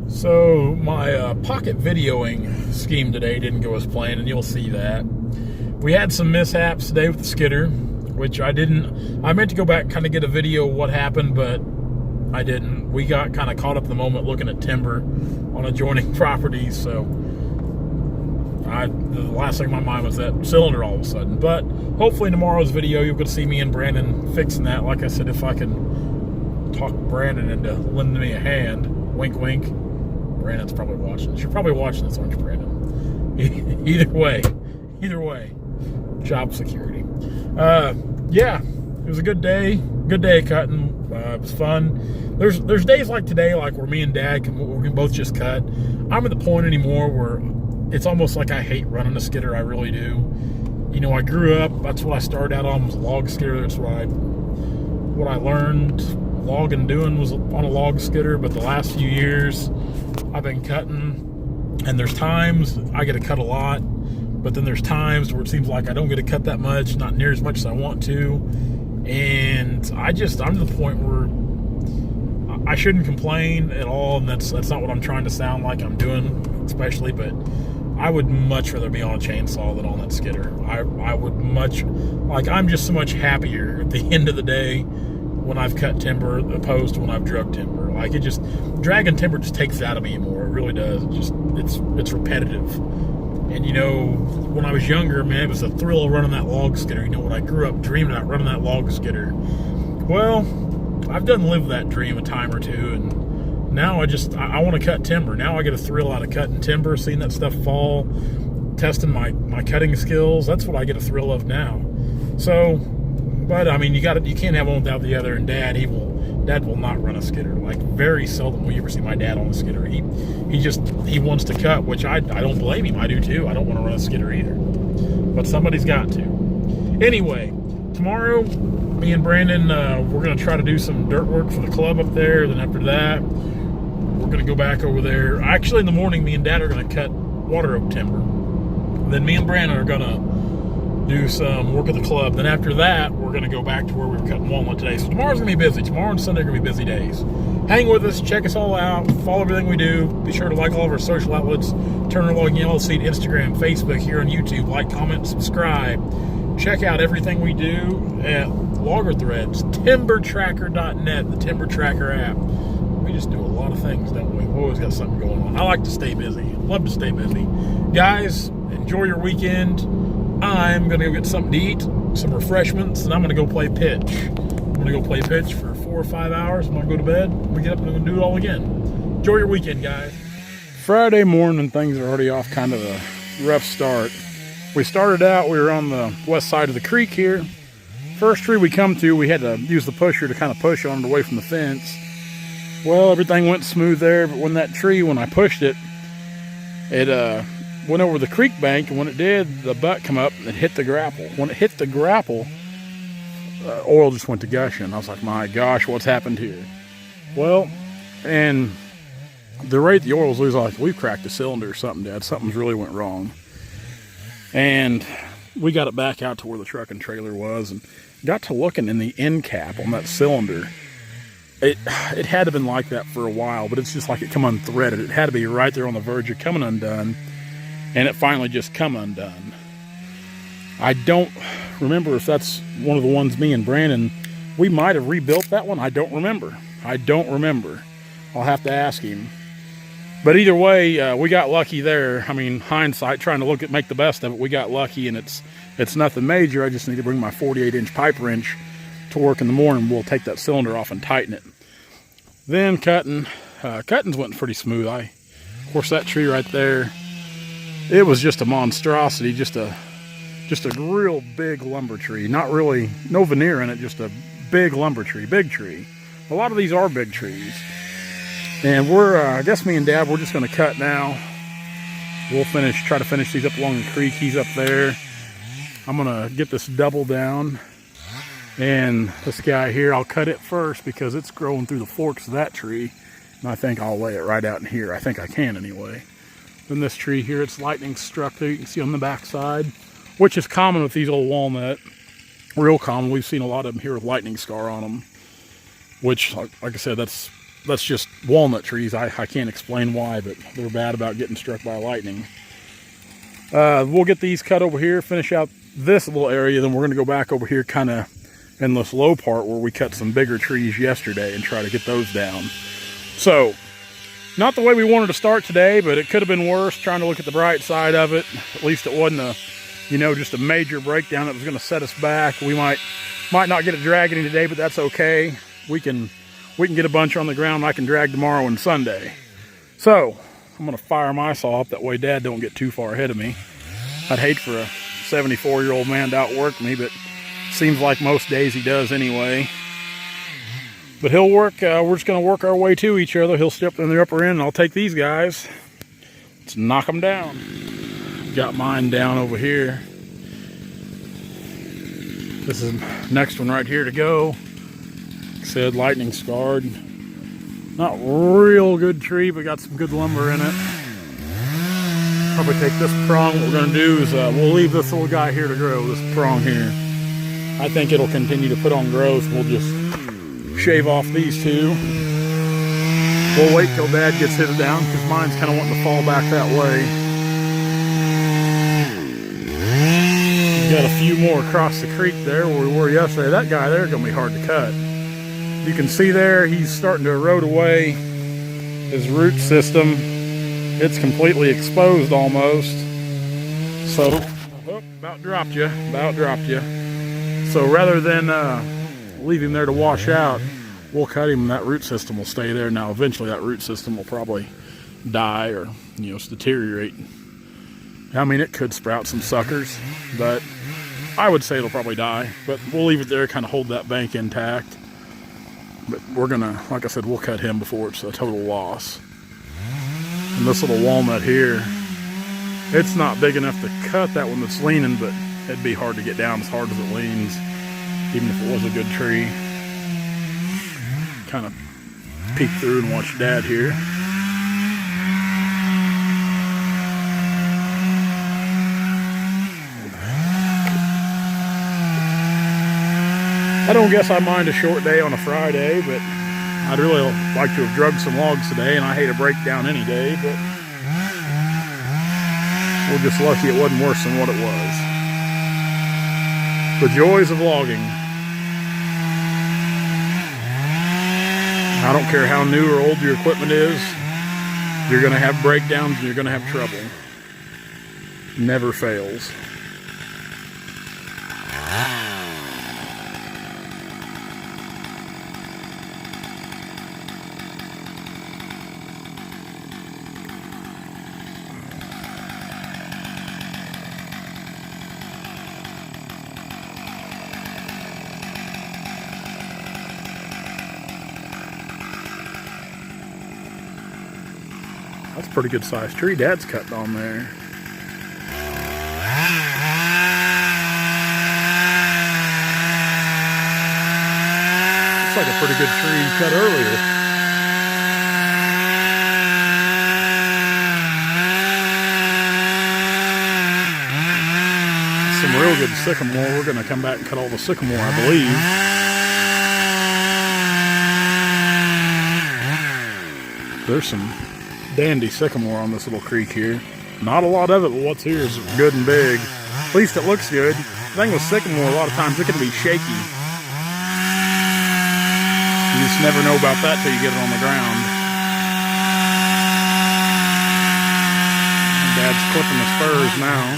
So my pocket videoing scheme today didn't go as planned, and you'll see that. We had some mishaps today with the skidder, which I meant to go back and kind of get a video of what happened, but I didn't. We got kind of caught up in the moment looking at timber on adjoining properties, so the last thing in my mind was that cylinder all of a sudden. But hopefully in tomorrow's video you'll get to see me and Brandon fixing that. Like I said, if I can talk Brandon into lending me a hand, wink wink. Brandon's probably watching this. You're probably watching this, aren't you, Brandon? Either way, job security. Yeah, it was a good day cutting. It was fun. There's days like today, like where me and Dad we can both just cut. I'm at the point anymore where it's almost like I hate running a skidder. I really do. You know, I grew up, that's what I started out on, was a log skidder. That's what I learned logging doing was on a log skidder. But the last few years I've been cutting, and there's times I get to cut a lot, but then there's times where it seems like I don't get to cut that much, not near as much as I want to. And I'm to the point where I shouldn't complain at all, and that's not what I'm trying to sound like I'm doing, especially, but I would much rather be on a chainsaw than on that skidder. I would I'm just so much happier at the end of the day when I've cut timber opposed to when I've drug timber. Like, dragging timber just takes it out of me more. It really does. It's repetitive. And you know, when I was younger, man, it was a thrill of running that log skidder. You know, when I grew up dreaming about running that log skidder. Well, I've done lived that dream a time or two, and now I want to cut timber. Now I get a thrill out of cutting timber, seeing that stuff fall, testing my cutting skills. That's what I get a thrill of now. So, but I mean, you can't have one without the other. And Dad will not run a skidder. Like, very seldom will you ever see my dad on a skidder. He wants to cut, which I don't blame him. I do too. I don't want to run a skidder either. But somebody's got to. Anyway, tomorrow, me and Brandon, we're going to try to do some dirt work for the club up there. Then after that, we're going to go back over there. Actually, in the morning, me and Dad are going to cut water oak timber. Then me and Brandon are going to do some work at the club. Then after that, we're going to go back to where we were cutting walnut today. So tomorrow's going to be busy. Tomorrow and Sunday are going to be busy days. Hang with us. Check us all out. Follow everything we do. Be sure to like all of our social outlets. Turner Logging LLC, Instagram, Facebook, here on YouTube. Like, comment, subscribe. Check out everything we do at Logger Threads, timbertracker.net, the Timber Tracker app. We just do a lot of things, don't we? We've always got something going on. I like to stay busy. Love to stay busy. Guys, enjoy your weekend. I'm going to go get something to eat, some refreshments, and I'm going to go play pitch. I'm going to go play pitch for 4 or 5 hours. I'm going to go to bed. We get up and I'm going to do it all again. Enjoy your weekend, guys. Friday morning, things are already off kind of a rough start. We started out, we were on the west side of the creek here. First tree we come to, we had to use the pusher to kind of push on it away from the fence. Well, everything went smooth there, but when I pushed it, it went over the creek bank, and when it did, the butt come up and it hit the grapple. When it hit the grapple, oil just went to gushing. I was like, my gosh, what's happened here? Well, and the rate the oil's losing, like, we've cracked a cylinder or something, Dad. Something's really went wrong. And we got it back out to where the truck and trailer was, and got to looking in the end cap on that cylinder. It had to have been like that for a while, but it's just like it come unthreaded. It had to be right there on the verge of coming undone, and it finally just come undone. I don't remember if that's one of the ones me and Brandon, we might have rebuilt that one. I don't remember. I'll have to ask him. But either way, we got lucky there. I mean, hindsight, trying to make the best of it, we got lucky, and it's nothing major. I just need to bring my 48-inch pipe wrench to work in the morning. We'll take that cylinder off and tighten it. Then cuttings went pretty smooth. Of course, that tree right there, it was just a monstrosity, just a real big lumber tree. Not really, no veneer in it, just a big lumber tree, big tree. A lot of these are big trees. And I guess me and Dad, we're just going to cut now. We'll try to finish these up along the creek. He's up there. I'm going to get this double down. And this guy here, I'll cut it first because it's growing through the forks of that tree. And I think I'll lay it right out in here. I think I can anyway. Then this tree here, it's lightning struck there. You can see on the back side, which is common with these old walnut. Real common. We've seen a lot of them here with lightning scar on them. Which, like I said, that's that's just walnut trees. I can't explain why, but they're bad about getting struck by lightning. We'll get these cut over here, finish out this little area, then we're going to go back over here kind of in this low part where we cut some bigger trees yesterday and try to get those down. So, not the way we wanted to start today, but it could have been worse, trying to look at the bright side of it. At least it wasn't a, you know, just a major breakdown that was going to set us back. We might not get it dragging today, but that's okay. We can get a bunch on the ground I can drag tomorrow and Sunday. So, I'm going to fire my saw up, that way Dad don't get too far ahead of me. I'd hate for a 74-year-old man to outwork me, but seems like most days he does anyway. But he'll work, we're just going to work our way to each other. He'll step in the upper end and I'll take these guys. Let's knock them down. Got mine down over here. This is the next one right here to go. Like I said, lightning scarred. Not real good tree, but got some good lumber in it. Probably take this prong. What we're going to do is we'll leave this little guy here to grow, this prong here. I think it'll continue to put on growth. We'll just shave off these two. We'll wait till Dad gets his down because mine's kind of wanting to fall back that way. Got a few more across the creek there where we were yesterday. That guy there is going to be hard to cut. You can see there he's starting to erode away his root system. It's completely exposed almost. So, oh, about dropped you. So rather than leave him there to wash out, we'll cut him and that root system will stay there. Now eventually that root system will probably die or, you know, deteriorate. I mean, it could sprout some suckers, but I would say it'll probably die. But we'll leave it there, kind of hold that bank intact. But we're gonna, like I said, we'll cut him before it's a total loss. And this little walnut here, it's not big enough to cut that one that's leaning, but it'd be hard to get down as hard as it leans, even if it was a good tree. Kind of peek through and watch Dad here. I don't guess I mind a short day on a Friday, but I'd really like to have drugged some logs today, and I hate a breakdown any day, but we're just lucky it wasn't worse than what it was. The joys of logging. I don't care how new or old your equipment is, you're going to have breakdowns and you're going to have trouble. Never fails. That's a pretty good sized tree Dad's cutting on there. Looks like a pretty good tree he cut earlier. Some real good sycamore. We're going to come back and cut all the sycamore, I believe. There's some dandy sycamore on this little creek here. Not a lot of it, but what's here is good and big. At least it looks good. The thing with sycamore, a lot of times it can be shaky. You just never know about that till you get it on the ground. Dad's clipping the spurs now.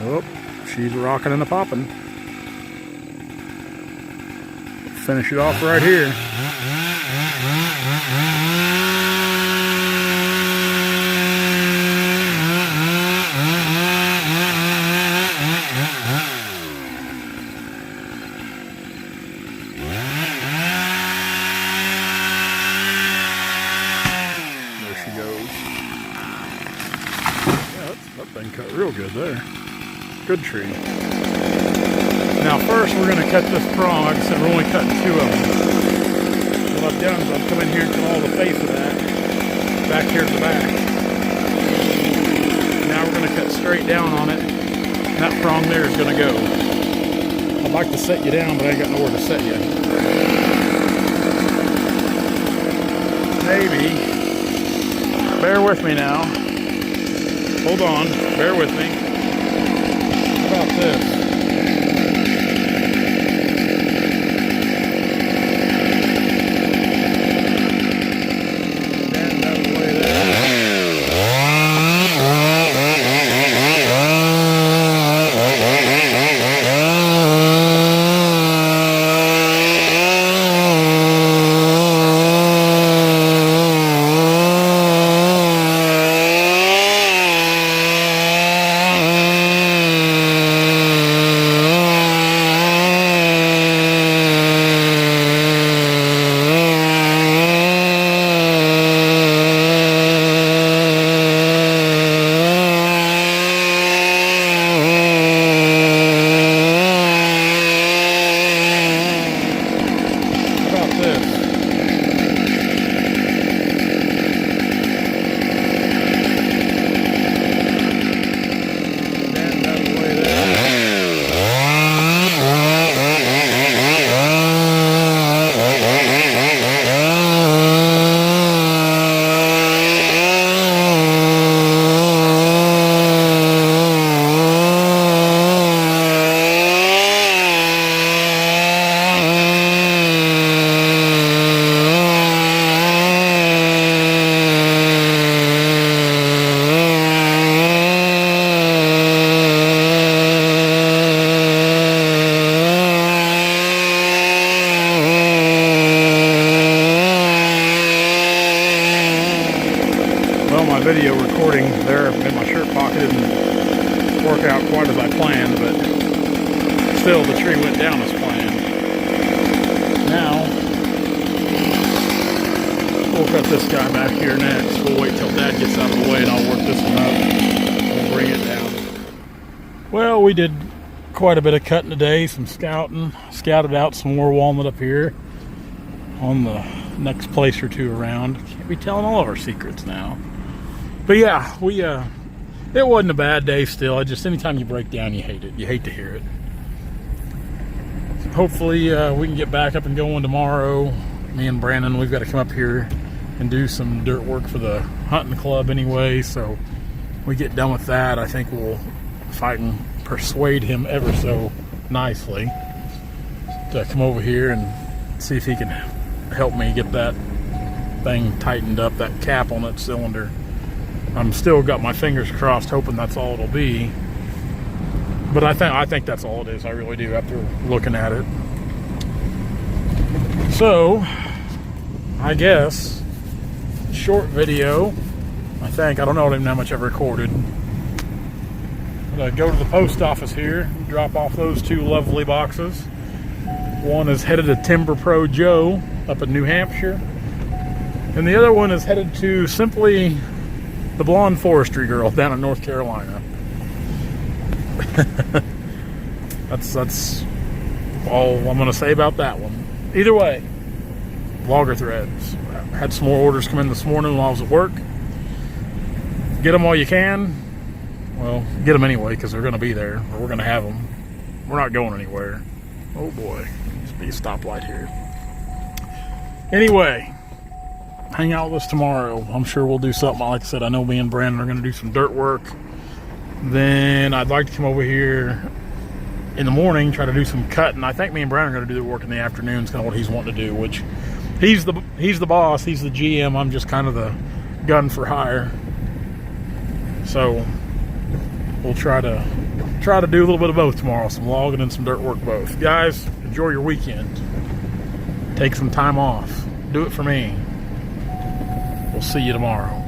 Oh, she's rocking and a popping. Finish it off right here. There she goes. Yeah, that thing cut real good there. Good tree. Now first we're going to cut this prong. Like I said, we're only cutting 2 of them. What I've done is I've come in here and cut all the face of that back here to the back. Now we're going to cut straight down on it that prong there is going to go. I'd like to set you down, but I ain't got nowhere to set you. Maybe. Bear with me now. Hold on. Bear with me. How about this? Video recording there in my shirt pocket didn't work out quite as I planned, but still the tree went down as planned. Now we'll cut this guy back here next. We'll wait till Dad gets out of the way and I'll work this one up. We'll bring it down. Well, we did quite a bit of cutting today, some scouting, scouted out some more walnut up here on the next place or two around. Can't be telling all of our secrets now. But yeah, it wasn't a bad day still. Just anytime you break down, you hate it. You hate to hear it. Hopefully we can get back up and going tomorrow. Me and Brandon, we've got to come up here and do some dirt work for the hunting club anyway. So we get done with that, I think if I can persuade him ever so nicely to come over here and see if he can help me get that thing tightened up, that cap on that cylinder. I'm still got my fingers crossed, hoping that's all it'll be. But I think that's all it is. I really do, after looking at it. So, I guess short video. I don't know how much I've recorded. I'm gonna go to the post office here, drop off those two lovely boxes. One is headed to Timber Pro Joe up in New Hampshire, and the other one is headed to Simply the Blonde Forestry Girl down in North Carolina. That's all I'm going to say about that one. Either way, Vlogger Threads. I had some more orders come in this morning while I was at work. Get them while you can. Well, get them anyway, because they're going to be there, or we're going to have them. We're not going anywhere. Oh boy, there's be a stoplight here. Anyway, hang out with us tomorrow. I'm sure we'll do something. Like I said, I know me and Brandon are going to do some dirt work. Then I'd like to come over here in the morning, try to do some cutting. I think me and Brandon are going to do the work in the afternoon. It's kind of what he's wanting to do, which he's the boss, he's the GM. I'm just kind of the gun for hire. So we'll try to do a little bit of both tomorrow, some logging and some dirt work both. Guys, enjoy your weekend. Take some time off. Do it for me. We'll see you tomorrow.